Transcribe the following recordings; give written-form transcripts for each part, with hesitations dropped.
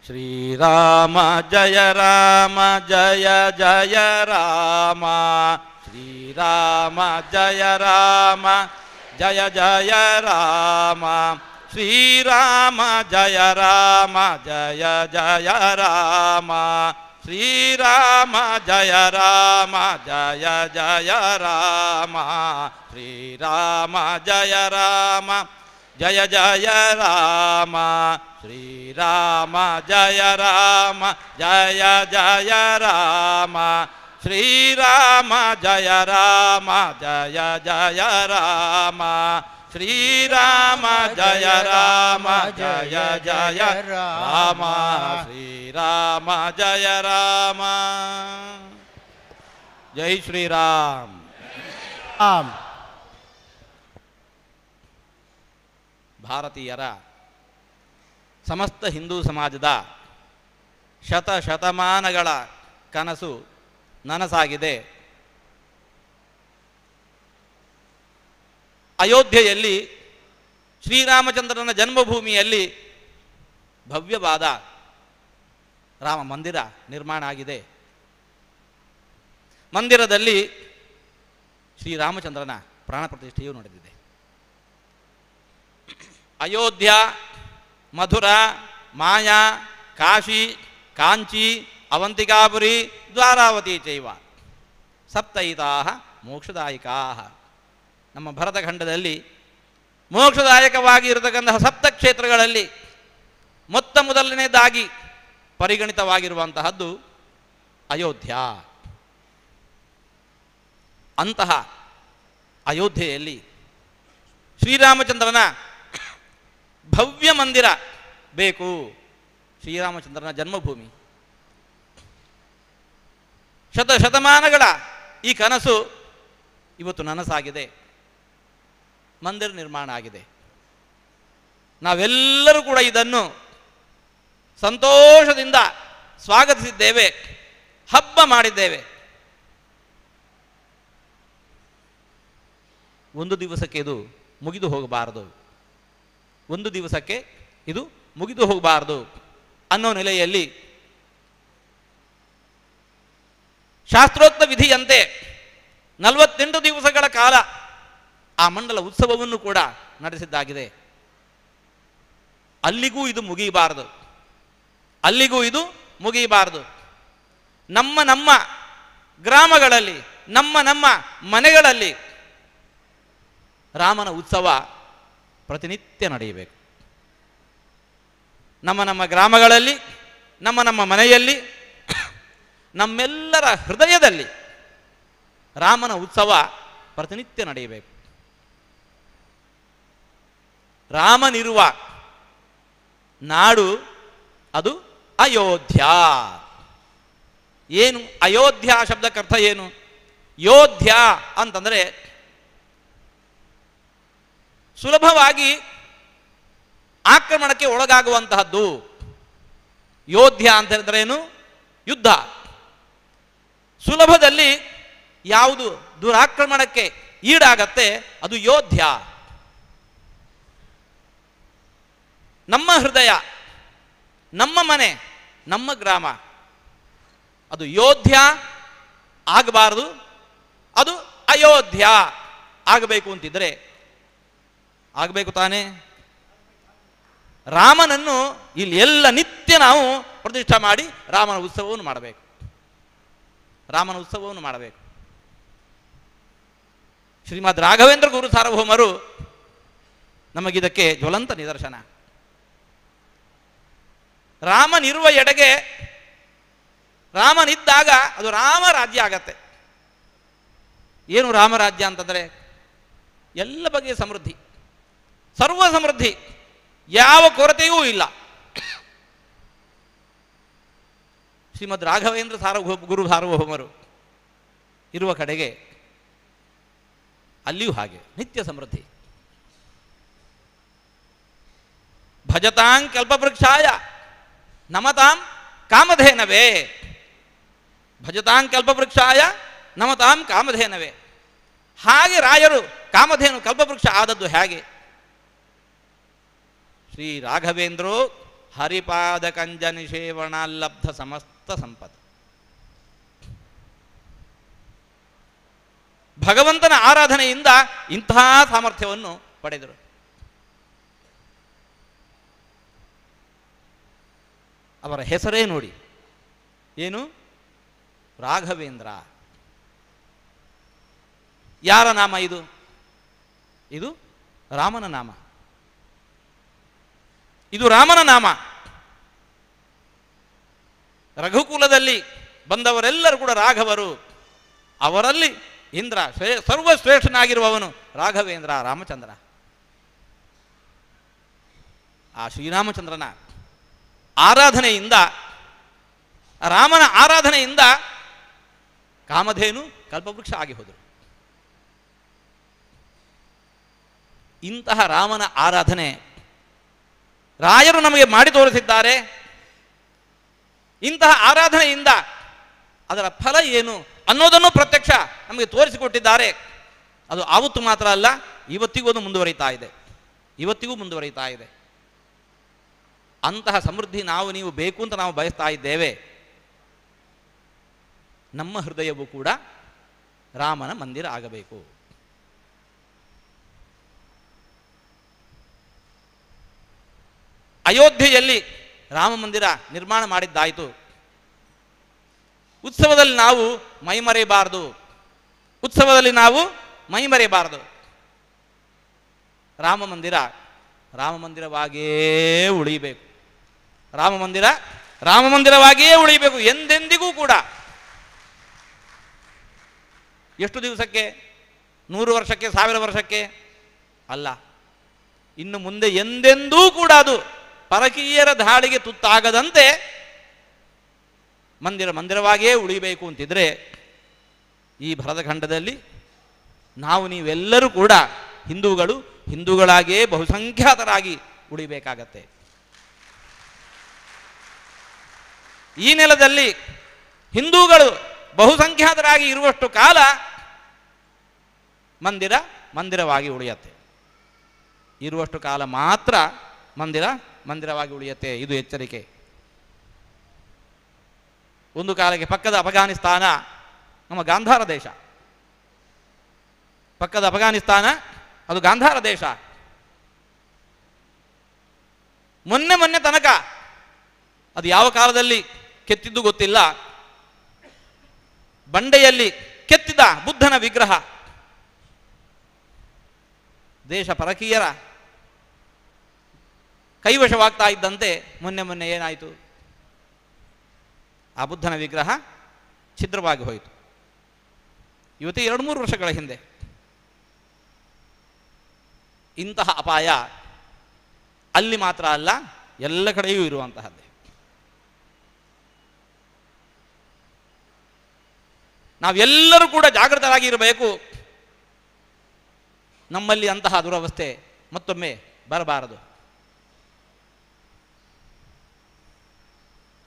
ಶ್ರೀರಾಮ ಜಯ ರಾಮ ಜಯ ಜಯ ರಾಮ ಶ್ರೀರಾಮ ಜಯ ರಾಮ ಜಯ ಜಯ ರಾಮ ಶ್ರೀರಾಮ ಜಯ ರಾಮ ಜಯ ಜಯ ರಾಮ ಶ್ರೀರಾಮ ಜಯ ರಾಮ ಜಯ ಜಯ ರಾಮ ಶ್ರೀರಾಮ ಜಯ ರಾಮ ಜಯ ಜಯ ರಾಮ ಶ್ರೀರಾಮ ಜಯ ರಾಮ ಜಯ ಜಯ ರಾಮ ಶ್ರೀರಾಮ ಜಯ ರಾಮ ಜಯ ಜಯ ರಾಮ ಶ್ರೀರಾಮ ಜಯ ರಾಮ ಜಯ ಜಯ ರಾಮ ಶ್ರೀರಾಮ ಜಯ ರಾಮ ಜೈ ಶ್ರೀರಾಮ್. ಭಾರತೀಯರ ಸಮಸ್ತ ಹಿಂದೂ ಸಮಾಜದ ಶತಮಾನಗಳ ಕನಸು ನನಸಾಗಿದೆ. ಅಯೋಧ್ಯೆಯಲ್ಲಿ ಶ್ರೀರಾಮಚಂದ್ರನ ಜನ್ಮಭೂಮಿಯಲ್ಲಿ ಭವ್ಯವಾದ ರಾಮ ಮಂದಿರ ನಿರ್ಮಾಣ ಆಗಿದೆ. ಮಂದಿರದಲ್ಲಿ ಶ್ರೀರಾಮಚಂದ್ರನ ಪ್ರಾಣ ಪ್ರತಿಷ್ಠೆಯೂ ನಡೆದಿದೆ. ಅಯೋಧ್ಯ, ಮಥುರಾ, ಮಾಯಾ, ಕಾಶಿ, ಕಾಂಚಿ, ಅವಂತಿಕಾಪುರಿ, ದ್ವಾರಾವತಿ ಚೈವ ಸಪ್ತೈತಾಹ ಮೋಕ್ಷದಾಯಿಕಾಹ. ನಮ್ಮ ಭರತಖಂಡದಲ್ಲಿ ಮೋಕ್ಷದಾಯಕವಾಗಿ ಇರತಕ್ಕಂತಹ ಸಪ್ತ ಕ್ಷೇತ್ರಗಳಲ್ಲಿ ಮೊದಲನೇದಾಗಿ ಪರಿಗಣಿತವಾಗಿರುವಂತಹದ್ದು ಅಯೋಧ್ಯ. ಅಂತಹ ಅಯೋಧ್ಯೆಯಲ್ಲಿ ಶ್ರೀರಾಮಚಂದ್ರನ ಭವ್ಯ ಮಂದಿರ ಬೇಕು. ಶ್ರೀರಾಮಚಂದ್ರನ ಜನ್ಮಭೂಮಿ. ಶತಮಾನಗಳ ಈ ಕನಸು ಇವತ್ತು ನನಸಾಗಿದೆ. ಮಂದಿರ ನಿರ್ಮಾಣ ಆಗಿದೆ. ನಾವೆಲ್ಲರೂ ಕೂಡ ಇದನ್ನು ಸಂತೋಷದಿಂದ ಸ್ವಾಗತಿಸಿದ್ದೇವೆ, ಹಬ್ಬ ಮಾಡಿದ್ದೇವೆ. ಒಂದು ದಿವಸಕ್ಕೆ ಇದು ಮುಗಿದು ಹೋಗಬಾರದು, ಒಂದು ದಿವಸಕ್ಕೆ ಇದು ಮುಗಿದು ಹೋಗಬಾರದು ಅನ್ನೋ ನೆಲೆಯಲ್ಲಿ ಶಾಸ್ತ್ರೋಕ್ತ ವಿಧಿಯಂತೆ 48 ದಿವಸಗಳ ಕಾಲ ಆ ಮಂಡಲ ಉತ್ಸವವನ್ನು ಕೂಡ ನಡೆಸಿದ್ದಾಗಿದೆ. ಅಲ್ಲಿಗೂ ಇದು ಮುಗಿಯಬಾರದು, ಅಲ್ಲಿಗೂ ಇದು ಮುಗಿಯಬಾರದು. ನಮ್ಮ ಗ್ರಾಮಗಳಲ್ಲಿ, ನಮ್ಮ ಮನೆಗಳಲ್ಲಿ ರಾಮನ ಉತ್ಸವ ಪ್ರತಿನಿತ್ಯ ನಡೆಯಬೇಕು. ನಮ್ಮ ಗ್ರಾಮಗಳಲ್ಲಿ, ನಮ್ಮ ಮನೆಯಲ್ಲಿ, ನಮ್ಮೆಲ್ಲರ ಹೃದಯದಲ್ಲಿ ರಾಮನ ಉತ್ಸವ ಪ್ರತಿನಿತ್ಯ ನಡೆಯಬೇಕು. ರಾಮನಿರುವ ನಾಡು ಅದು ಅಯೋಧ್ಯ. ಏನು ಅಯೋಧ್ಯ ಶಬ್ದಕ್ಕರ್ಥ ಏನು? ಯೋಧ್ಯ ಅಂತಂದರೆ ಸುಲಭವಾಗಿ ಆಕ್ರಮಣಕ್ಕೆ ಒಳಗಾಗುವಂತಹದ್ದು. ಯೋಧ್ಯ ಅಂತ ಹೇಳಿದ್ರೆ ಏನು? ಯುದ್ಧ. ಸುಲಭದಲ್ಲಿ ಯಾವುದು ದುರಾಕ್ರಮಣಕ್ಕೆ ಈಡಾಗತ್ತೆ ಅದು ಯೋಧ್ಯ. ನಮ್ಮ ಹೃದಯ, ನಮ್ಮ ಮನೆ, ನಮ್ಮ ಗ್ರಾಮ ಅದು ಯೋಧ್ಯ ಆಗಬಾರದು, ಅದು ಅಯೋಧ್ಯ ಆಗಬೇಕು ಅಂತಿದ್ರೆ ಆಗಬೇಕು ತಾನೇ? ರಾಮನನ್ನು ಇಲ್ಲಿ ಎಲ್ಲ ನಿತ್ಯ ನಾವು ಪ್ರತಿಷ್ಠೆ ಮಾಡಿ ರಾಮನ ಉತ್ಸವವನ್ನು ಮಾಡಬೇಕು, ರಾಮನ ಉತ್ಸವವನ್ನು ಮಾಡಬೇಕು. ಶ್ರೀಮದ್ ರಾಘವೇಂದ್ರ ಗುರು ಸಾರ್ವಭೌಮರು ನಮಗಿದಕ್ಕೆ ಜ್ವಲಂತ ನಿದರ್ಶನ. ರಾಮನಿರುವ ಎಡೆಗೆ, ರಾಮನಿದ್ದಾಗ ಅದು ರಾಮರಾಜ್ಯ ಆಗತ್ತೆ. ಏನು ರಾಮರಾಜ್ಯ ಅಂತಂದರೆ ಎಲ್ಲ ಬಗೆಯ ಸಮೃದ್ಧಿ, ಸರ್ವ ಸಮೃದ್ಧಿ, ಯಾವ ಕೊರತೆಯೂ ಇಲ್ಲ. ಶ್ರೀಮದ್ ರಾಘವೇಂದ್ರ ಗುರು ಸಾರ್ವಭೌಮರು ಇರುವ ಕಡೆಗೆ ಅಲ್ಲಿಯೂ ಹಾಗೆ ನಿತ್ಯ ಸಮೃದ್ಧಿ. ಭಜತಾಂ ಕಲ್ಪವೃಕ್ಷಾಯ ನಮತಾಂ ಕಾಮಧೇನವೇ. ಭಜತಾಂ ಕಲ್ಪವೃಕ್ಷಾಯ ನಮತಾಂ ಕಾಮಧೇನವೇ. ಹಾಗೆ ರಾಯರು ಕಾಮಧೇನು ಕಲ್ಪವೃಕ್ಷ ಆದದ್ದು ಹೇಗೆ? ಶ್ರೀ ರಾಘವೇಂದ್ರೋ ಹರಿಪಾದ ಕಂಜ ನಿಷೇವಣಾಲ್ಲಬ್ಧ ಸಮಸ್ತ ಸಂಪತ್. ಭಗವಂತನ ಆರಾಧನೆಯಿಂದ ಇಂತಹ ಸಾಮರ್ಥ್ಯವನ್ನು ಪಡೆದರು. ಅವರ ಹೆಸರೇ ನೋಡಿ, ಏನು? ರಾಘವೇಂದ್ರ. ಯಾರ ನಾಮ ಇದು? ಇದು ರಾಮನ ನಾಮ. ಇದು ರಾಮನ ನಾಮ. ರಘುಕುಲದಲ್ಲಿ ಬಂದವರೆಲ್ಲರೂ ಕೂಡ ರಾಘವರು. ಅವರಲ್ಲಿ ಇಂದ್ರ ಸರ್ವಶ್ರೇಷ್ಠನಾಗಿರುವವನು ರಾಘವೇಂದ್ರ, ರಾಮಚಂದ್ರ. ಆ ಶ್ರೀರಾಮಚಂದ್ರನ ಆರಾಧನೆಯಿಂದ, ರಾಮನ ಆರಾಧನೆಯಿಂದ ಕಾಮಧೇನು ಕಲ್ಪವೃಕ್ಷ ಆಗಿ ಹೋದರು. ಇಂತಹ ರಾಮನ ಆರಾಧನೆ ರಾಯರು ನಮಗೆ ಮಾಡಿ ತೋರಿಸಿದ್ದಾರೆ. ಇಂತಹ ಆರಾಧನೆಯಿಂದ ಅದರ ಫಲ ಏನು ಅನ್ನೋದನ್ನು ಪ್ರತ್ಯಕ್ಷ ನಮಗೆ ತೋರಿಸಿಕೊಟ್ಟಿದ್ದಾರೆ. ಅದು ಆವತ್ತು ಮಾತ್ರ ಅಲ್ಲ, ಇವತ್ತಿಗೂ ಅದು ಮುಂದುವರಿತಾ ಇದೆ. ಇವತ್ತಿಗೂ ಮುಂದುವರಿತಾ ಇದೆ. ಅಂತಹ ಸಮೃದ್ಧಿ ನಾವು ನೀವು ಬೇಕು ಅಂತ ನಾವು ಬಯಸ್ತಾ ಇದ್ದೇವೆ. ನಮ್ಮ ಹೃದಯವೂ ಕೂಡ ರಾಮನ ಮಂದಿರ ಆಗಬೇಕು. ಅಯೋಧ್ಯೆಯಲ್ಲಿ ರಾಮ ಮಂದಿರ ನಿರ್ಮಾಣ ಮಾಡಿದ್ದಾಯಿತು. ಉತ್ಸವದಲ್ಲಿ ನಾವು ಮೈಮರೆಯಬಾರದು. ಉತ್ಸವದಲ್ಲಿ ನಾವು ಮೈಮರೆಯಬಾರದು. ರಾಮ ಮಂದಿರ ರಾಮ ಮಂದಿರವಾಗಿಯೇ ಉಳಿಯಬೇಕು. ರಾಮ ಮಂದಿರ ರಾಮ ಮಂದಿರವಾಗಿಯೇ ಉಳಿಯಬೇಕು ಎಂದೆಂದಿಗೂ ಕೂಡ. ಎಷ್ಟು ದಿವಸಕ್ಕೆ? 100 ವರ್ಷಕ್ಕೆ, 1000 ವರ್ಷಕ್ಕೆ ಅಲ್ಲ. ಇನ್ನು ಮುಂದೆ ಎಂದೆಂದೂ ಕೂಡ ಅದು ಪರಕೀಯರ ದಾಳಿಗೆ ತುತ್ತಾಗದಂತೆ ಮಂದಿರ ಮಂದಿರವಾಗಿಯೇ ಉಳಿಬೇಕು ಅಂತಿದ್ರೆ, ಈ ಭರತಖಂಡದಲ್ಲಿ ನಾವು ನೀವೆಲ್ಲರೂ ಕೂಡ ಹಿಂದೂಗಳು ಹಿಂದೂಗಳಾಗಿಯೇ ಬಹುಸಂಖ್ಯಾತರಾಗಿ ಉಳಿಬೇಕಾಗತ್ತೆ. ಈ ನೆಲದಲ್ಲಿ ಹಿಂದೂಗಳು ಬಹುಸಂಖ್ಯಾತರಾಗಿ ಇರುವಷ್ಟು ಕಾಲ ಮಂದಿರ ಮಂದಿರವಾಗಿ ಉಳಿಯತ್ತೆ. ಇರುವಷ್ಟು ಕಾಲ ಮಾತ್ರ ಮಂದಿರ ಮಂದಿರವಾಗಿ ಉಳಿಯತ್ತೆ. ಇದು ಎಚ್ಚರಿಕೆ. ಒಂದು ಕಾಲಕ್ಕೆ ಪಕ್ಕದ ಅಫಘಾನಿಸ್ತಾನ ನಮ್ಮ ಗಾಂಧಾರ ದೇಶ. ಪಕ್ಕದ ಅಫಘಾನಿಸ್ತಾನ ಅದು ಗಾಂಧಾರ ದೇಶ. ಮೊನ್ನೆ ತನಕ ಅದು ಯಾವ ಕಾಲದಲ್ಲಿ ಕೆತ್ತಿದ್ದು ಗೊತ್ತಿಲ್ಲ. ಬಂಡೆಯಲ್ಲಿ ಕೆತ್ತಿದ ಬುದ್ಧನ ವಿಗ್ರಹ ದೇಶ ಪರಕೀಯರ ಕೈವಶವಾಗ್ತಾ ಇದ್ದಂತೆ ಮೊನ್ನೆ ಏನಾಯಿತು? ಆ ಬುದ್ಧನ ವಿಗ್ರಹ ಛಿದ್ರವಾಗಿ ಹೋಯಿತು. ಇವತ್ತು 2-3 ವರ್ಷಗಳ ಹಿಂದೆ. ಇಂತಹ ಅಪಾಯ ಅಲ್ಲಿ ಮಾತ್ರ ಅಲ್ಲ, ಎಲ್ಲ ಕಡೆಯೂ ಇರುವಂತಹದ್ದೇ. ನಾವೆಲ್ಲರೂ ಕೂಡ ಜಾಗೃತರಾಗಿ ಇರಬೇಕು. ನಮ್ಮಲ್ಲಿ ಅಂತಹ ದುರವಸ್ಥೆ ಮತ್ತೊಮ್ಮೆ ಬರಬಾರದು.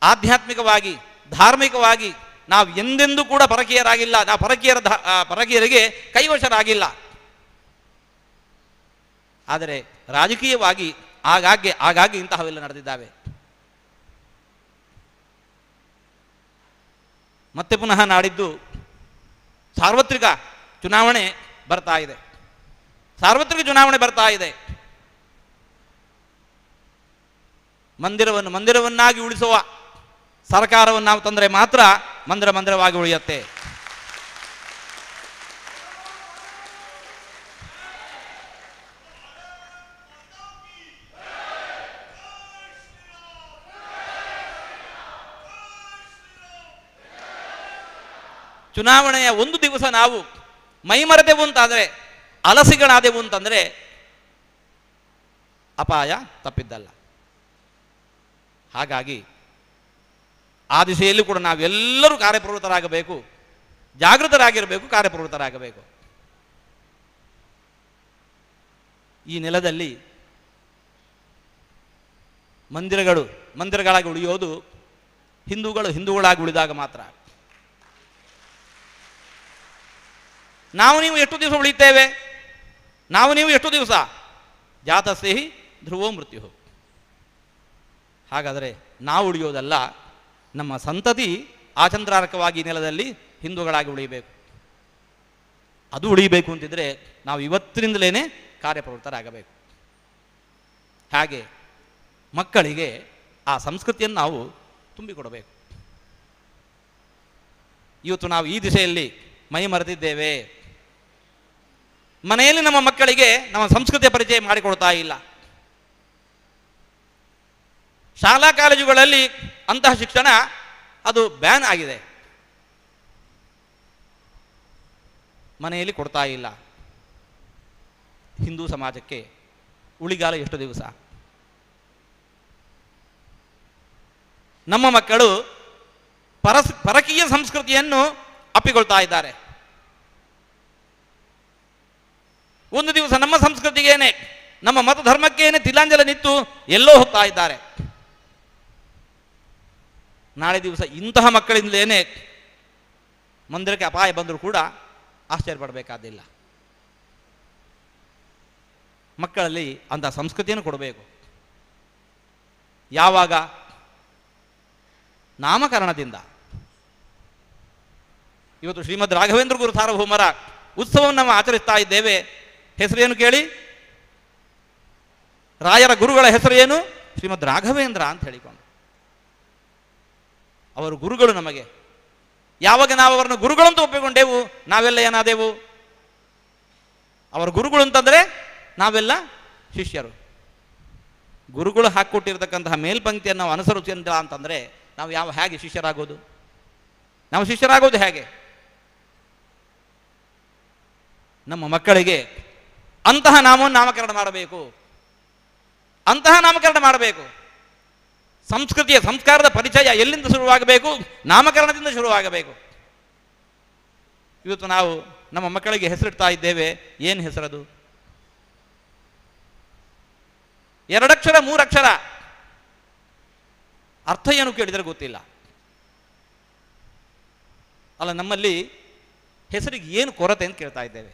ಆಧ್ಯಾತ್ಮಿಕವಾಗಿ, ಧಾರ್ಮಿಕವಾಗಿ ನಾವು ಎಂದೆಂದೂ ಕೂಡ ಪರಕೀಯರಾಗಿಲ್ಲ. ನಾವು ಪರಕೀಯರಿಗೆ ಕೈವಶರಾಗಿಲ್ಲ. ಆದರೆ ರಾಜಕೀಯವಾಗಿ ಆಗಾಗ್ಗೆ ಇಂತಹವೆಲ್ಲ ನಡೆದಿದ್ದಾವೆ. ಮತ್ತೆ ಪುನಃ ನಾಡಿದ್ದು ಸಾರ್ವತ್ರಿಕ ಚುನಾವಣೆ ಬರ್ತಾ ಇದೆ. ಸಾರ್ವತ್ರಿಕ ಚುನಾವಣೆ ಬರ್ತಾ ಇದೆ. ಮಂದಿರವನ್ನಾಗಿ ಉಳಿಸುವ ಸರ್ಕಾರವನ್ನು ನಾವು ತಂದರೆ ಮಾತ್ರ ಮಂದಿರವಾಗಿ ಉಳಿಯುತ್ತೆ. ಚುನಾವಣೆಯ ಒಂದು ದಿವಸ ನಾವು ಮೈಮರೆದೆವು ಅಂತಾದರೆ, ಅಲಸಿಗಳಾದೆವು ಅಂತಂದರೆ ಅಪಾಯ ತಪ್ಪಿದ್ದಲ್ಲ. ಹಾಗಾಗಿ ಆ ದಿಸೆಯಲ್ಲಿ ಕೂಡ ನಾವೆಲ್ಲರೂ ಕಾರ್ಯಪ್ರವೃತ್ತರಾಗಬೇಕು, ಜಾಗೃತರಾಗಿರಬೇಕು, ಕಾರ್ಯಪ್ರವೃತ್ತರಾಗಬೇಕು. ಈ ನೆಲದಲ್ಲಿ ಮಂದಿರಗಳಾಗಿ ಉಳಿಯೋದು ಹಿಂದೂಗಳಾಗಿ ಉಳಿದಾಗ ಮಾತ್ರ. ನಾವು ನೀವು ಎಷ್ಟು ದಿವಸ ಉಳಿತೇವೆ? ನಾವು ನೀವು ಎಷ್ಟು ದಿವಸ? ಜಾತಸ್ಸೇಹಿ ಧ್ರುವೋ ಮೃತ್ಯು. ಹಾಗಾದರೆ ನಾವು ಉಳಿಯೋದಲ್ಲ, ನಮ್ಮ ಸಂತತಿ ಆಚಂದ್ರಾರ್ಕವಾಗಿ ನೆಲದಲ್ಲಿ ಹಿಂದೂಗಳಾಗಿ ಉಳಿಯಬೇಕು. ಅದು ಉಳಿಯಬೇಕು ಅಂತಿದ್ರೆ ನಾವು ಇವತ್ತಿನಿಂದಲೇ ಕಾರ್ಯಪ್ರವೃತ್ತರಾಗಬೇಕು. ಹಾಗೆ ಮಕ್ಕಳಿಗೆ ಆ ಸಂಸ್ಕೃತಿಯನ್ನು ನಾವು ತುಂಬಿಕೊಡಬೇಕು. ಇವತ್ತು ನಾವು ಈ ದಿಶೆಯಲ್ಲಿ ಮೈ ಮರೆತಿದ್ದೇವೆ. ಮನೆಯಲ್ಲಿ ನಮ್ಮ ಮಕ್ಕಳಿಗೆ ನಮ್ಮ ಸಂಸ್ಕೃತಿಯ ಪರಿಚಯ ಮಾಡಿಕೊಡ್ತಾ ಇಲ್ಲ. ಶಾಲಾ ಕಾಲೇಜುಗಳಲ್ಲಿ ಅಂತಹ ಶಿಕ್ಷಣ ಅದು ಬ್ಯಾನ್ ಆಗಿದೆ. ಮನೆಯಲ್ಲಿ ಕೊಡ್ತಾ ಇಲ್ಲ. ಹಿಂದೂ ಸಮಾಜಕ್ಕೆ ಉಳಿಗಾಲ ಎಷ್ಟು ದಿವಸ? ನಮ್ಮ ಮಕ್ಕಳು ಪರಕೀಯ ಸಂಸ್ಕೃತಿಯನ್ನು ಅಪ್ಪಿಕೊಳ್ತಾ ಇದ್ದಾರೆ. ಒಂದು ದಿವಸ ನಮ್ಮ ಸಂಸ್ಕೃತಿಗೇನೆ, ನಮ್ಮ ಮತ ಧರ್ಮಕ್ಕೇನೆ ತಿಲಾಂಜಲಿ ನಿತ್ತು ಎಲ್ಲೋ ಹೋಗ್ತಾ ಇದ್ದಾರೆ. ನಾಳೆ ದಿವಸ ಇಂತಹ ಮಕ್ಕಳಿಂದಲೇನೆ ಮಂದಿರಕ್ಕೆ ಅಪಾಯ ಬಂದರೂ ಕೂಡ ಆಶ್ಚರ್ಯಪಡಬೇಕಾದಿಲ್ಲ. ಮಕ್ಕಳಲ್ಲಿ ಅಂತಹ ಸಂಸ್ಕೃತಿಯನ್ನು ಕೊಡಬೇಕು. ಯಾವಾಗ? ನಾಮಕರಣದಿಂದ. ಇವತ್ತು ಶ್ರೀಮದ್ ರಾಘವೇಂದ್ರ ಗುರು ಸಾರ್ವಭೌಮರ ಉತ್ಸವವನ್ನು ನಾವು ಆಚರಿಸ್ತಾ ಇದ್ದೇವೆ. ಹೆಸರೇನು ಕೇಳಿ? ರಾಯರ ಗುರುಗಳ ಹೆಸರು ಏನು? ಶ್ರೀಮದ್ ರಾಘವೇಂದ್ರ ಅಂತ ಹೇಳಿಕೊಂಡು. ಅವರು ಗುರುಗಳು ನಮಗೆ. ಯಾವಾಗ ನಾವು ಅವರನ್ನು ಗುರುಗಳಂತ ಒಪ್ಪಿಕೊಂಡೆವು, ನಾವೆಲ್ಲ ಏನಾದೆವು? ಅವರ ಗುರುಗಳು ಅಂತಂದರೆ ನಾವೆಲ್ಲ ಶಿಷ್ಯರು. ಗುರುಗಳು ಹಾಕಿಕೊಟ್ಟಿರ್ತಕ್ಕಂತಹ ಮೇಲ್ಪಂಕ್ತಿಯನ್ನು ನಾವು ಅನುಸರಿಸಿಲ್ಲ ಅಂತಂದರೆ ನಾವು ಹೇಗೆ ಶಿಷ್ಯರಾಗೋದು? ನಾವು ಶಿಷ್ಯರಾಗೋದು ಹೇಗೆ? ನಮ್ಮ ಮಕ್ಕಳಿಗೆ ಅಂತಹ ನಾಮಕರಣ ಮಾಡಬೇಕು. ಅಂತಹ ನಾಮಕರಣ ಮಾಡಬೇಕು. ಸಂಸ್ಕೃತಿಯ ಸಂಸ್ಕಾರದ ಪರಿಚಯ ಎಲ್ಲಿಂದ ಶುರುವಾಗಬೇಕು? ನಾಮಕರಣದಿಂದ ಶುರುವಾಗಬೇಕು. ಇವತ್ತು ನಾವು ನಮ್ಮ ಮಕ್ಕಳಿಗೆ ಹೆಸರಿಡ್ತಾ ಇದ್ದೇವೆ. ಏನು ಹೆಸರದು? 2 ಅಕ್ಷರ 3 ಅಕ್ಷರ, ಅರ್ಥ ಏನು ಕೇಳಿದರೆ ಗೊತ್ತಿಲ್ಲ. ಅಲ್ಲ, ನಮ್ಮಲ್ಲಿ ಹೆಸರಿಗೆ ಏನು ಕೊರತೆ ಅಂತ ಕೇಳ್ತಾ ಇದ್ದೇವೆ.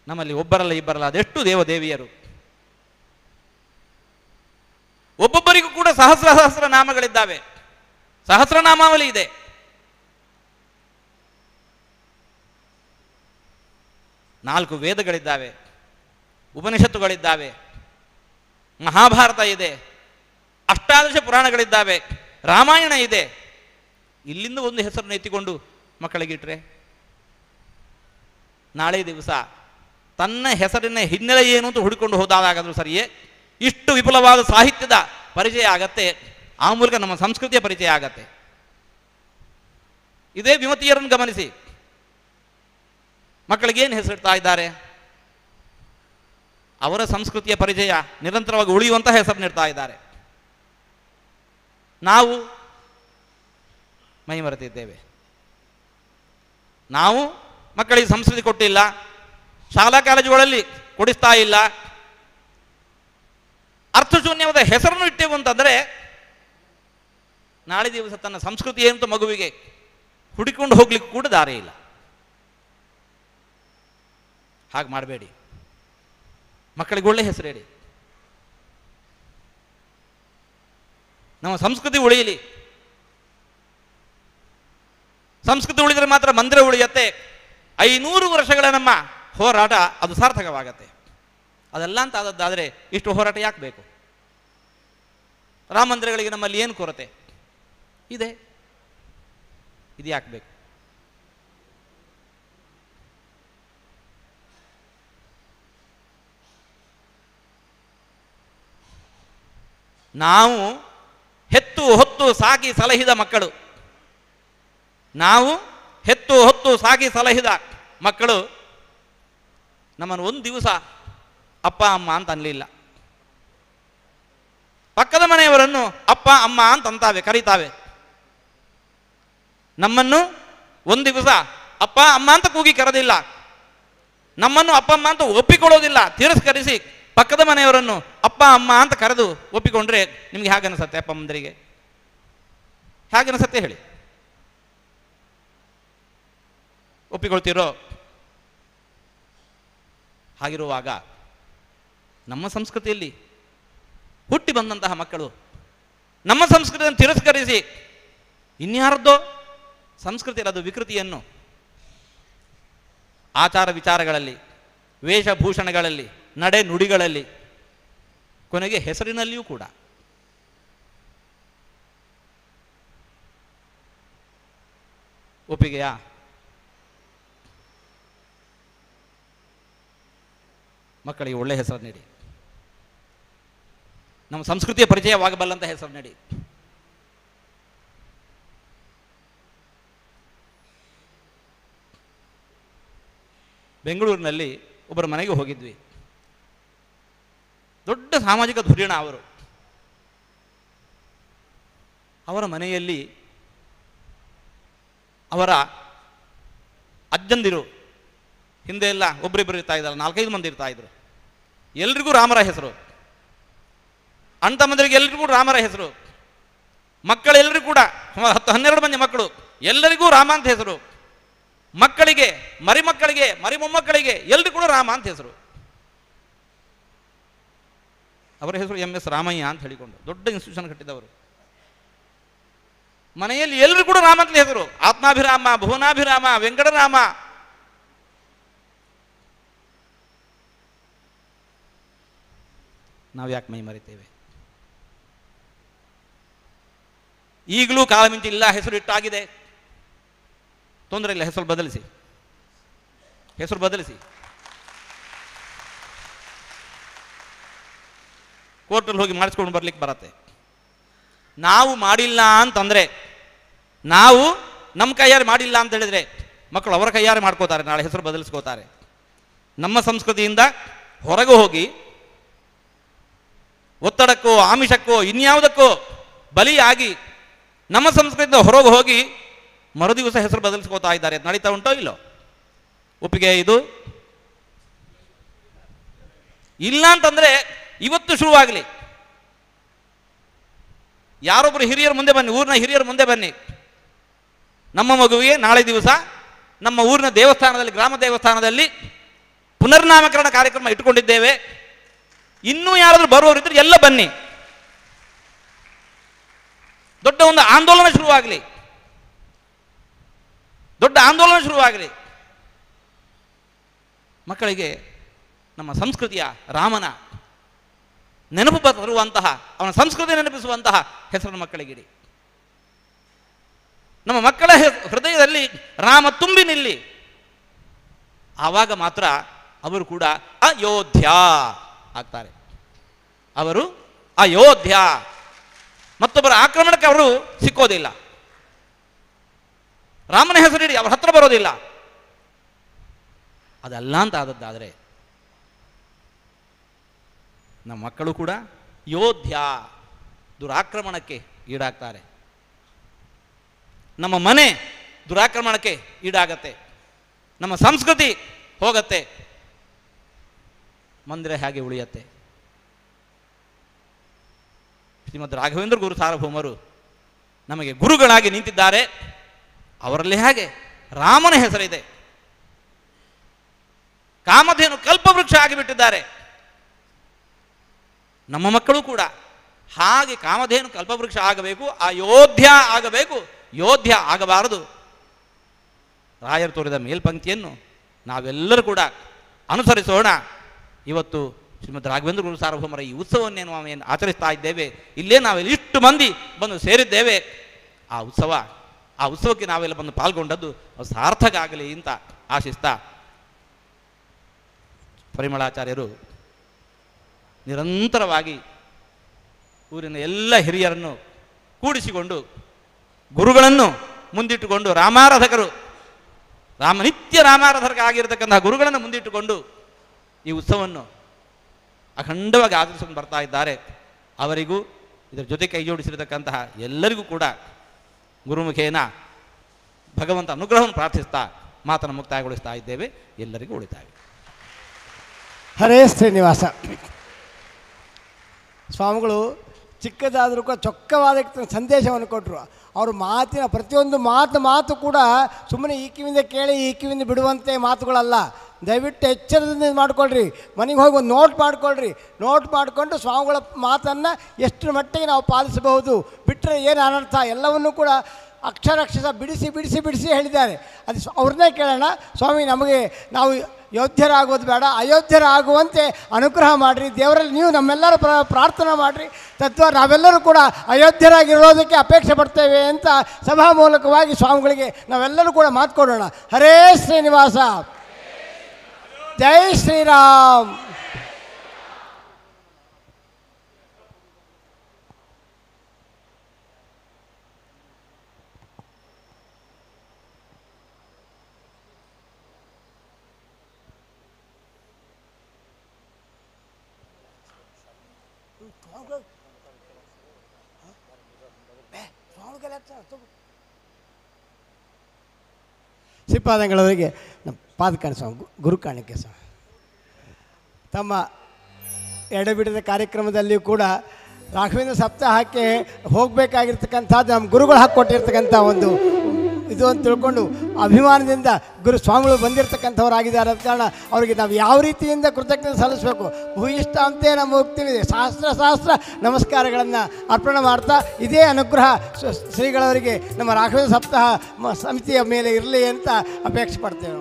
ನಮ್ಮಲ್ಲಿ ಒಬ್ಬರಲ್ಲ ಇಬ್ಬರಲ್ಲ ಅದೆಷ್ಟು ದೇವದೇವಿಯರು. ಒಬ್ಬೊಬ್ಬರಿಗೂ ಕೂಡ ಸಹಸ್ರ ನಾಮಗಳಿದ್ದಾವೆ. ಸಹಸ್ರನಾಮಾವಳಿ ಇದೆ. ನಾಲ್ಕು ವೇದಗಳಿದ್ದಾವೆ, ಉಪನಿಷತ್ತುಗಳಿದ್ದಾವೆ, ಮಹಾಭಾರತ ಇದೆ, ಅಷ್ಟಾದಶ ಪುರಾಣಗಳಿದ್ದಾವೆ, ರಾಮಾಯಣ ಇದೆ. ಇಲ್ಲಿಂದ ಒಂದು ಹೆಸರನ್ನು ಎತ್ತಿಕೊಂಡು ಮಕ್ಕಳಿಗಿಟ್ರೆ ನಾಳೆ ದಿವಸ ತನ್ನ ಹೆಸರಿನ ಹಿನ್ನೆಲೆ ಏನು ಅಂತ ಹುಡುಕೊಂಡು ಹೋದಾಗಾದರೂ ಸರಿಯೇ ಇಷ್ಟು ವಿಪುಲವಾದ ಸಾಹಿತ್ಯದ ಪರಿಚಯ ಆಗತ್ತೆ. ಆ ಮೂಲಕ ನಮ್ಮ ಸಂಸ್ಕೃತಿಯ ಪರಿಚಯ ಆಗತ್ತೆ. ಇದೇ ವಿಮತಿಯರನ್ನು ಗಮನಿಸಿ. ಮಕ್ಕಳಿಗೇನು ಹೆಸರಿಡ್ತಾ ಇದ್ದಾರೆ? ಅವರ ಸಂಸ್ಕೃತಿಯ ಪರಿಚಯ ನಿರಂತರವಾಗಿ ಉಳಿಯುವಂತಹ ಹೆಸರನ್ನಿಡ್ತಾ ಇದ್ದಾರೆ. ನಾವು ಮೈ ಮರೆತಿದ್ದೇವೆ. ನಾವು ಮಕ್ಕಳಿಗೆ ಸಂಸ್ಕೃತಿ ಕೊಟ್ಟಿಲ್ಲ, ಶಾಲಾ ಕಾಲೇಜುಗಳಲ್ಲಿ ಕೊಡಿಸ್ತಾ ಇಲ್ಲ. ಅರ್ಥಶೂನ್ಯವಾದ ಹೆಸರನ್ನು ಇಟ್ಟೆವು ಅಂತಂದರೆ ನಾಳೆ ದಿವಸ ತನ್ನ ಸಂಸ್ಕೃತಿ ಏನಂತ ಮಗುವಿಗೆ ಹುಡುಕೊಂಡು ಹೋಗ್ಲಿಕ್ಕೆ ಕೂಡ ದಾರಿ ಇಲ್ಲ. ಹಾಗೆ ಮಾಡಬೇಡಿ. ಮಕ್ಕಳಿಗೆ ಒಳ್ಳೆ ಹೆಸರು ಹೇಳಿ. ನಮ್ಮ ಸಂಸ್ಕೃತಿ ಉಳಿಯಲಿ. ಸಂಸ್ಕೃತಿ ಉಳಿದರೆ ಮಾತ್ರ ಮಂದಿರ ಉಳಿಯತ್ತೆ. 500 ವರ್ಷಗಳ ನಮ್ಮ ಹೋರಾಟ ಅದು ಸಾರ್ಥಕವಾಗತ್ತೆ. ಅದೆಲ್ಲ ಅಂತ ಆದದ್ದಾದರೆ ಇಷ್ಟು ಹೋರಾಟ ಯಾಕೆ ಬೇಕು? ರಾಮ ಮಂದಿರಗಳಿಗೆ ನಮ್ಮಲ್ಲಿ ಏನು ಕೊರತೆ ಇದೆ? ಇದು ಯಾಕೆ ಬೇಕು? ನಾವು ಹೆತ್ತು ಹೊತ್ತು ಸಾಕಿ ಸಲಹಿದ ಮಕ್ಕಳು, ನಾವು ಹೆತ್ತು ಹೊತ್ತು ಸಾಕಿ ಸಲಹಿದ ಮಕ್ಕಳು ನಮ್ಮನ್ನು ಒಂದು ದಿವಸ ಅಪ್ಪ ಅಮ್ಮ ಅಂತ ಅನ್ನಲಿಲ್ಲ. ಪಕ್ಕದ ಮನೆಯವರನ್ನು ಅಪ್ಪ ಅಮ್ಮ ಅಂತ ಅಂತಾವೆ, ಕರೀತಾವೆ. ನಮ್ಮನ್ನು ಒಂದು ದಿವಸ ಅಪ್ಪ ಅಮ್ಮ ಅಂತ ಕೂಗಿ ಕರೆದಿಲ್ಲ. ನಮ್ಮನ್ನು ಅಪ್ಪ ಅಮ್ಮ ಅಂತ ಒಪ್ಪಿಕೊಳ್ಳೋದಿಲ್ಲ, ತಿರಸ್ಕರಿಸಿ ಪಕ್ಕದ ಮನೆಯವರನ್ನು ಅಪ್ಪ ಅಮ್ಮ ಅಂತ ಕರೆದು ಒಪ್ಪಿಕೊಂಡ್ರೆ ನಿಮ್ಗೆ ಹೇಗೆ ಅನಿಸುತ್ತೆ? ಅಪ್ಪ ಅಮ್ಮಂದರಿಗೆ ಹೇಗೆ ಅನಿಸುತ್ತೆ ಹೇಳಿ? ಒಪ್ಪಿಕೊಳ್ತೀರೋ? ಹಾಗಿರುವಾಗ ನಮ್ಮ ಸಂಸ್ಕೃತಿಯಲ್ಲಿ ಹುಟ್ಟಿ ಬಂದಂತಹ ಮಕ್ಕಳು ನಮ್ಮ ಸಂಸ್ಕೃತಿಯನ್ನು ತಿರಸ್ಕರಿಸಿ ಇನ್ಯಾರದ್ದೋ ಸಂಸ್ಕೃತಿ ಅದು ವಿಕೃತಿಯನ್ನು ಆಚಾರ ವಿಚಾರಗಳಲ್ಲಿ, ವೇಷಭೂಷಣಗಳಲ್ಲಿ, ನಡೆ ನುಡಿಗಳಲ್ಲಿ, ಕೊನೆಗೆ ಹೆಸರಿನಲ್ಲಿಯೂ ಕೂಡ ಒಪ್ಪಿಗೆಯಾ? ಮಕ್ಕಳಿಗೆ ಒಳ್ಳೆಯ ಹೆಸರು ನೀಡಿ, ನಮ್ಮ ಸಂಸ್ಕೃತಿಯ ಪರಿಚಯವಾಗಬಲ್ಲಂಥ ಹೆಸರು ನೀಡಿ. ಬೆಂಗಳೂರಿನಲ್ಲಿ ಒಬ್ಬರ ಮನೆಗೆ ಹೋಗಿದ್ವಿ. ದೊಡ್ಡ ಸಾಮಾಜಿಕ ಧುರೀಣ ಅವರು. ಅವರ ಮನೆಯಲ್ಲಿ ಅವರ ಅಜ್ಜಂದಿರು ಹಿಂದೆ ಎಲ್ಲ ಒಬ್ಬರಿಬ್ಬರು ಇರ್ತಾ ಇದ್ದಾರೆ, 4-5 ಮಂದಿ ಇರ್ತಾ ಇದ್ರು. ಎಲ್ರಿಗೂ ರಾಮರ ಹೆಸರು. ಅಣ್ಣ ತಮ್ಮಂದಿರಿಗೆ ಎಲ್ರಿಗೂ ರಾಮರ ಹೆಸರು. ಮಕ್ಕಳೆಲ್ಲರಿಗೂ ಕೂಡ 10-12 ಮಂದಿ ಮಕ್ಕಳು, ಎಲ್ಲರಿಗೂ ರಾಮ ಅಂತ ಹೆಸರು. ಮಕ್ಕಳಿಗೆ, ಮರಿಮಕ್ಕಳಿಗೆ, ಮರಿಮೊಮ್ಮಕ್ಕಳಿಗೆ ಎಲ್ರಿಗೂ ಕೂಡ ರಾಮ ಅಂತ ಹೆಸರು. ಅವರ ಹೆಸರು MS ರಾಮಯ್ಯ ಅಂತ ಹೇಳಿಕೊಂಡು ದೊಡ್ಡ ಇನ್ಸ್ಟಿಟ್ಯೂಷನ್ ಕಟ್ಟಿದವರು. ಮನೆಯಲ್ಲಿ ಎಲ್ಲರೂ ಕೂಡ ರಾಮ ಅಂತಲೇ ಹೆಸರು. ಆತ್ಮಾಭಿರಾಮ, ಭುವನಾಭಿರಾಮ, ವೆಂಕಟರಾಮ. ನಾವು ಯಾಕೆ ಮೈ ಮರಿತೇವೆ? ಈಗಲೂ ಕಾಲ ಮಿಂಚಿಲ್ಲ, ಹೆಸರು ಇಟ್ಟಾಗಿದೆ, ತೊಂದರೆ ಇಲ್ಲ. ಹೆಸರು ಬದಲಿಸಿ, ಹೆಸರು ಬದಲಿಸಿ. ಕೋರ್ಟಲ್ಲಿ ಹೋಗಿ ಮಾಡಿಸ್ಕೊಂಡು ಬರ್ಲಿಕ್ಕೆ ಬರತ್ತೆ. ನಾವು ಮಾಡಿಲ್ಲ ಅಂತಂದರೆ, ನಾವು ನಮ್ಮ ಕೈಯಾರೆ ಮಾಡಿಲ್ಲ ಅಂತ ಹೇಳಿದರೆ ಮಕ್ಕಳು ಅವರ ಕೈಯಾರೆ ಮಾಡ್ಕೋತಾರೆ, ನಾಳೆ ಹೆಸರು ಬದಲಿಸ್ಕೋತಾರೆ. ನಮ್ಮ ಸಂಸ್ಕೃತಿಯಿಂದ ಹೊರಗೆ ಹೋಗಿ ಒತ್ತಡಕ್ಕೋ ಆಮಿಷಕ್ಕೋ ಇನ್ಯಾವುದಕ್ಕೋ ಬಲಿಯಾಗಿ ನಮ್ಮ ಸಂಸ್ಕೃತಿಯಿಂದ ಹೊರಗೆ ಹೋಗಿ ಮರುದಿವಸ ಹೆಸರು ಬದಲಿಸ್ಕೋತಾ ಇದ್ದಾರೆ. ನಡೀತಾ ಉಂಟೋ ಇಲ್ಲೋ? ಒಪ್ಪಿಗೆ ಇದು ಇಲ್ಲ ಅಂತಂದರೆ ಇವತ್ತು ಶುರುವಾಗಲಿ. ಯಾರೊಬ್ಬರು ಹಿರಿಯರು ಮುಂದೆ ಬನ್ನಿ, ಊರಿನ ಹಿರಿಯರು ಮುಂದೆ ಬನ್ನಿ. ನಮ್ಮ ಮಗುವಿಗೆ ನಾಳೆ ದಿವಸ ನಮ್ಮ ಊರಿನ ದೇವಸ್ಥಾನದಲ್ಲಿ, ಗ್ರಾಮ ದೇವಸ್ಥಾನದಲ್ಲಿ ಪುನರ್ನಾಮಕರಣ ಕಾರ್ಯಕ್ರಮ ಇಟ್ಟುಕೊಂಡಿದ್ದೇವೆ. ಇನ್ನೂ ಯಾರಾದರೂ ಬರುವವರಿದ್ದರೆ ಎಲ್ಲ ಬನ್ನಿ. ದೊಡ್ಡ ಒಂದು ಆಂದೋಲನ ಶುರುವಾಗಲಿ, ದೊಡ್ಡ ಆಂದೋಲನ ಶುರುವಾಗಲಿ. ಮಕ್ಕಳಿಗೆ ನಮ್ಮ ಸಂಸ್ಕೃತಿಯ ರಾಮನ ನೆನಪು ತರುವಂತಹ, ಅವನ ಸಂಸ್ಕೃತಿ ನೆನಪಿಸುವಂತಹ ಹೆಸರನ್ನು ಮಕ್ಕಳಿಗಿಡಿ. ನಮ್ಮ ಮಕ್ಕಳ ಹೃದಯದಲ್ಲಿ ರಾಮ ತುಂಬಿ ನಿಲ್ಲಿ. ಆವಾಗ ಮಾತ್ರ ಅವರು ಕೂಡ ಅಯೋಧ್ಯ ಆಗ್ತಾರೆ. ಅವರು ಅಯೋಧ್ಯ. ಮತ್ತೊಬ್ಬರ ಆಕ್ರಮಣಕ್ಕೆ ಅವರು ಸಿಕ್ಕೋದಿಲ್ಲ. ರಾಮನ ಹೆಸರಿಡಿ, ಅವರ ಹತ್ರ ಬರೋದಿಲ್ಲ. ಅದಲ್ಲ ಅಂತ ಆದದ್ದಾದರೆ ನಮ್ಮ ಮಕ್ಕಳು ಕೂಡ ಯೋಧ್ಯ, ದುರಾಕ್ರಮಣಕ್ಕೆ ಈಡಾಗ್ತಾರೆ. ನಮ್ಮ ಮನೆ ದುರಾಕ್ರಮಣಕ್ಕೆ ಈಡಾಗತ್ತೆ, ನಮ್ಮ ಸಂಸ್ಕೃತಿ ಹೋಗತ್ತೆ, ಮಂದಿರ ಹೇಗೆ ಉಳಿಯತ್ತೆ? ಶ್ರೀಮದ್ ರಾಘವೇಂದ್ರ ಗುರು ಸಾರ್ವಭೌಮರು ನಮಗೆ ಗುರುಗಳಾಗಿ ನಿಂತಿದ್ದಾರೆ. ಅವರಲ್ಲಿ ಹಾಗೆ ರಾಮನ ಹೆಸರಿದೆ. ಕಾಮಧೇನು ಕಲ್ಪವೃಕ್ಷ ಆಗಿಬಿಟ್ಟಿದ್ದಾರೆ. ನಮ್ಮ ಮಕ್ಕಳು ಕೂಡ ಹಾಗೆ ಕಾಮಧೇನು ಕಲ್ಪವೃಕ್ಷ ಆಗಬೇಕು, ಅಯೋಧ್ಯ ಆಗಬೇಕು, ಯೋಧ್ಯ ಆಗಬಾರದು. ರಾಯರು ತೋರಿದ ಮೇಲ್ಪಂಕ್ತಿಯನ್ನು ನಾವೆಲ್ಲರೂ ಕೂಡ ಅನುಸರಿಸೋಣ. ಇವತ್ತು ಶ್ರೀಮದ್ ರಾಘವೇಂದ್ರ ಗುರು ಸಾರ್ವಭೌಮರ ಈ ಉತ್ಸವನ್ನೇನು ನಾವೇನು ಆಚರಿಸ್ತಾ ಇದ್ದೇವೆ, ಇಲ್ಲೇ ನಾವೆಲ್ಲ ಇಷ್ಟು ಮಂದಿ ಬಂದು ಸೇರಿದ್ದೇವೆ. ಆ ಉತ್ಸವಕ್ಕೆ ನಾವೆಲ್ಲ ಬಂದು ಪಾಲ್ಗೊಂಡದ್ದು ಸಾರ್ಥಕ ಆಗಲಿ ಅಂತ ಆಶಿಸ್ತಾ, ಪರಿಮಳಾಚಾರ್ಯರು ನಿರಂತರವಾಗಿ ಊರಿನ ಎಲ್ಲ ಹಿರಿಯರನ್ನು ಕೂಡಿಸಿಕೊಂಡು, ಗುರುಗಳನ್ನು ಮುಂದಿಟ್ಟುಕೊಂಡು, ರಾಮಾರಾಧಕರು, ನಿತ್ಯ ರಾಮಾರಾಧಕರಾಗಿರತಕ್ಕಂತಹ ಗುರುಗಳನ್ನು ಮುಂದಿಟ್ಟುಕೊಂಡು ಈ ಉತ್ಸವವನ್ನು ಅಖಂಡವಾಗಿ ಆಚರಿಸಿಕೊಂಡು ಬರ್ತಾ ಇದ್ದಾರೆ. ಅವರಿಗೂ ಇದರ ಜೊತೆ ಕೈ ಜೋಡಿಸಿರತಕ್ಕಂತಹ ಎಲ್ಲರಿಗೂ ಕೂಡ ಗುರುಮುಖೇನ ಭಗವಂತ ಅನುಗ್ರಹವನ್ನು ಪ್ರಾರ್ಥಿಸ್ತಾ ಮಾತನ್ನು ಮುಕ್ತಾಯಗೊಳಿಸ್ತಾ ಇದ್ದೇವೆ. ಎಲ್ಲರಿಗೂ ಉಳಿತಾಯ. ಹರೇ ಶ್ರೀನಿವಾಸ. ಸ್ವಾಮಿಗಳು ಚಿಕ್ಕದಾದರೂ ಕೂಡ ಚೊಕ್ಕವಾದ ಸಂದೇಶವನ್ನು ಕೊಟ್ಟರು. ಅವರು ಮಾತಿನ ಪ್ರತಿಯೊಂದು ಮಾತು ಕೂಡ ಸುಮ್ಮನೆ ಈ ಕಿವಿಯಿಂದ ಕೇಳಿ ಈ ಕಿವಿಯಿಂದ ಬಿಡುವಂತೆ ಮಾತುಗಳಲ್ಲ. ದಯವಿಟ್ಟು ಎಚ್ಚರದಿಂದ ಮಾಡ್ಕೊಳ್ರಿ. ಮನೆಗೆ ಹೋಗಿ ಒಂದು ನೋಟ್ ಮಾಡ್ಕೊಳ್ರಿ. ನೋಟ್ ಮಾಡಿಕೊಂಡು ಸ್ವಾಮಿಗಳ ಮಾತನ್ನು ಎಷ್ಟರ ಮಟ್ಟಿಗೆ ನಾವು ಪಾಲಿಸಬಹುದು, ಬಿಟ್ಟರೆ ಏನು ಅನರ್ಥ ಎಲ್ಲವನ್ನೂ ಕೂಡ ಅಕ್ಷರಕ್ಷರ ಬಿಡಿಸಿ ಬಿಡಿಸಿ ಬಿಡಿಸಿ ಹೇಳಿದ್ದಾರೆ. ಅದು ಅವ್ರನ್ನೇ ಕೇಳೋಣ. ಸ್ವಾಮಿ, ನಮಗೆ ನಾವು ಯೋಧ್ಯರಾಗೋದು ಬೇಡ, ಅಯೋಧ್ಯರಾಗುವಂತೆ ಅನುಗ್ರಹ ಮಾಡಿರಿ. ದೇವರಲ್ಲಿ ನೀವು ನಮ್ಮೆಲ್ಲರ ಪ್ರಾರ್ಥನೆ ಮಾಡಿರಿ. ತತ್ವ ನಾವೆಲ್ಲರೂ ಕೂಡ ಅಯೋಧ್ಯರಾಗಿರೋದಕ್ಕೆ ಅಪೇಕ್ಷೆ ಪಡ್ತೇವೆ ಅಂತ ಸಭಾ ಮೂಲಕವಾಗಿ ಸ್ವಾಮಿಗಳಿಗೆ ನಾವೆಲ್ಲರೂ ಕೂಡ ಮಾತು ಕೊಡೋಣ. ಹರೇ ಶ್ರೀನಿವಾಸ, ಜೈ ಶ್ರೀರಾಮ್. ಶ್ರೀಪಾದಂಗಳವರಿಗೆ ನಮ್ಮ ಪಾದ ಕಾಣಿಸೋ ಗುರು ಕಾಣಿಕೆ ಸಹ ತಮ್ಮ ಎಡೆಬಿಡದ ಕಾರ್ಯಕ್ರಮದಲ್ಲಿಯೂ ಕೂಡ ರಾಘವೇಂದ್ರ ಸಪ್ತಾಹಕ್ಕೆ ಹೋಗಬೇಕಾಗಿರ್ತಕ್ಕಂಥದ್ದು ನಮ್ಮ ಗುರುಗಳು ಹಾಕ್ಕೊಟ್ಟಿರ್ತಕ್ಕಂಥ ಒಂದು ಇದು ಅಂತ ತಿಳ್ಕೊಂಡು ಅಭಿಮಾನದಿಂದ ಗುರು ಸ್ವಾಮಿಗಳು ಬಂದಿರತಕ್ಕಂಥವರಾಗಿದ್ದಾರೆ. ಆದ ಕಾರಣ ಅವರಿಗೆ ನಾವು ಯಾವ ರೀತಿಯಿಂದ ಕೃತಜ್ಞತೆ ಸಲ್ಲಿಸಬೇಕು, ಭೂಯಿಷ್ಠ ಅಂತೇ ನಮ್ಮ ಹೋಗ್ತೀವಿ. ಸಹಸ್ರ ನಮಸ್ಕಾರಗಳನ್ನು ಅರ್ಪಣೆ ಮಾಡ್ತಾ ಇದೇ ಅನುಗ್ರಹ ಶ್ರೀಗಳವರಿಗೆ ನಮ್ಮ ರಾಘವೇಂದ್ರ ಸಪ್ತಾಹ ಸಮಿತಿಯ ಮೇಲೆ ಇರಲಿ ಅಂತ ಅಪೇಕ್ಷೆ ಪಡ್ತೇವೆ.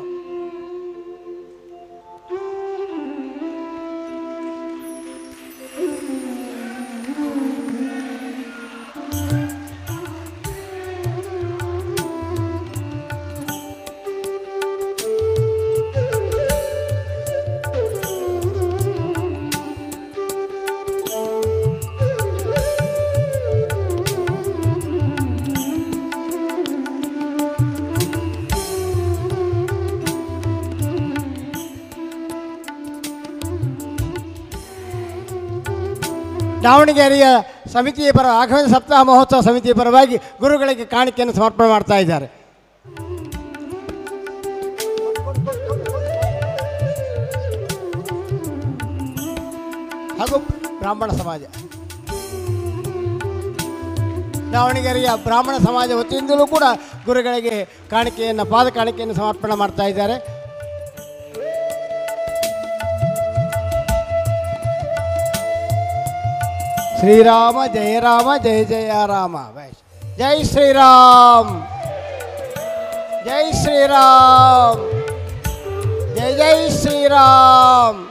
ದಾವಣಗೆರೆಯ ಸಮಿತಿಯ ಪರ ರಾಘವೇಂದ್ರ ಸಪ್ತಾಹ ಮಹೋತ್ಸವ ಸಮಿತಿಯ ಪರವಾಗಿ ಗುರುಗಳಿಗೆ ಕಾಣಿಕೆಯನ್ನು ಸಮರ್ಪಣೆ ಮಾಡ್ತಾ ಇದ್ದಾರೆ. ಹಾಗೂ ಬ್ರಾಹ್ಮಣ ಸಮಾಜ, ದಾವಣಗೆರೆಯ ಬ್ರಾಹ್ಮಣ ಸಮಾಜ ವತಿಯಿಂದಲೂ ಕೂಡ ಗುರುಗಳಿಗೆ ಕಾಣಿಕೆಯನ್ನು ಪಾದ ಕಾಣಿಕೆಯನ್ನು ಸಮರ್ಪಣೆ ಮಾಡ್ತಾ ಇದ್ದಾರೆ. ಶ್ರೀರಾಮ ಜಯ ರಾಮ ಜಯ ಜಯ ರಾಮ. ಜೈ ಶ್ರೀರಾಮ್, ಜೈ ಶ್ರೀರಾಮ್, ಜೈ ಜೈ ಶ್ರೀರಾಮ್.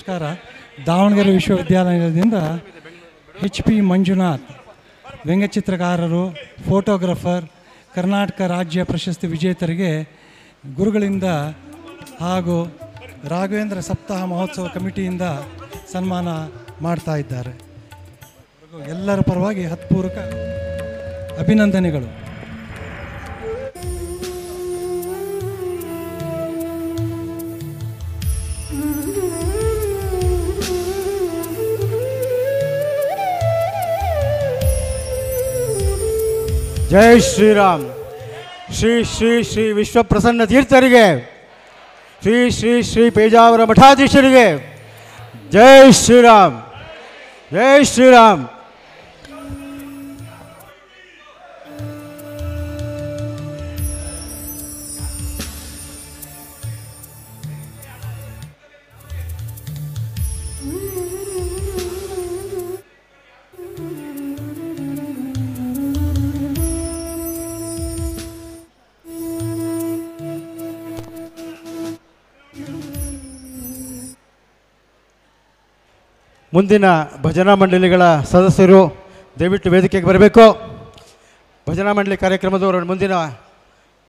ನಮಸ್ಕಾರ. ದಾವಣಗೆರೆ ವಿಶ್ವವಿದ್ಯಾಲಯದಿಂದ HP ಮಂಜುನಾಥ್, ವ್ಯಂಗ್ಯಚಿತ್ರಕಾರರು, ಫೋಟೋಗ್ರಫರ್, ಕರ್ನಾಟಕ ರಾಜ್ಯ ಪ್ರಶಸ್ತಿ ವಿಜೇತರಿಗೆ ಗುರುಗಳಿಂದ ಹಾಗೂ ರಾಘವೇಂದ್ರ ಸಪ್ತಾಹ ಮಹೋತ್ಸವ ಕಮಿಟಿಯಿಂದ ಸನ್ಮಾನ ಮಾಡ್ತಾ ಇದ್ದಾರೆ. ಎಲ್ಲರ ಪರವಾಗಿ ಹತ್ಪೂರ್ವಕ ಅಭಿನಂದನೆಗಳು. ಜೈ ಶ್ರೀರಾಮ್. ಶ್ರೀ ಶ್ರೀ ಶ್ರೀ ವಿಶ್ವಪ್ರಸನ್ನ ತೀರ್ಥರಿಗೆ, ಶ್ರೀ ಶ್ರೀ ಶ್ರೀ ಪೇಜಾವರ ಮಠಾಧೀಶರಿಗೆ ಜೈ ಶ್ರೀರಾಮ್, ಜೈ ಶ್ರೀರಾಮ್. ಮುಂದಿನ ಭಜನಾ ಮಂಡಳಿಗಳ ಸದಸ್ಯರು ದಯವಿಟ್ಟು ವೇದಿಕೆಗೆ ಬರಬೇಕು. ಭಜನಾ ಮಂಡಳಿ ಕಾರ್ಯಕ್ರಮದವರು ಮುಂದಿನ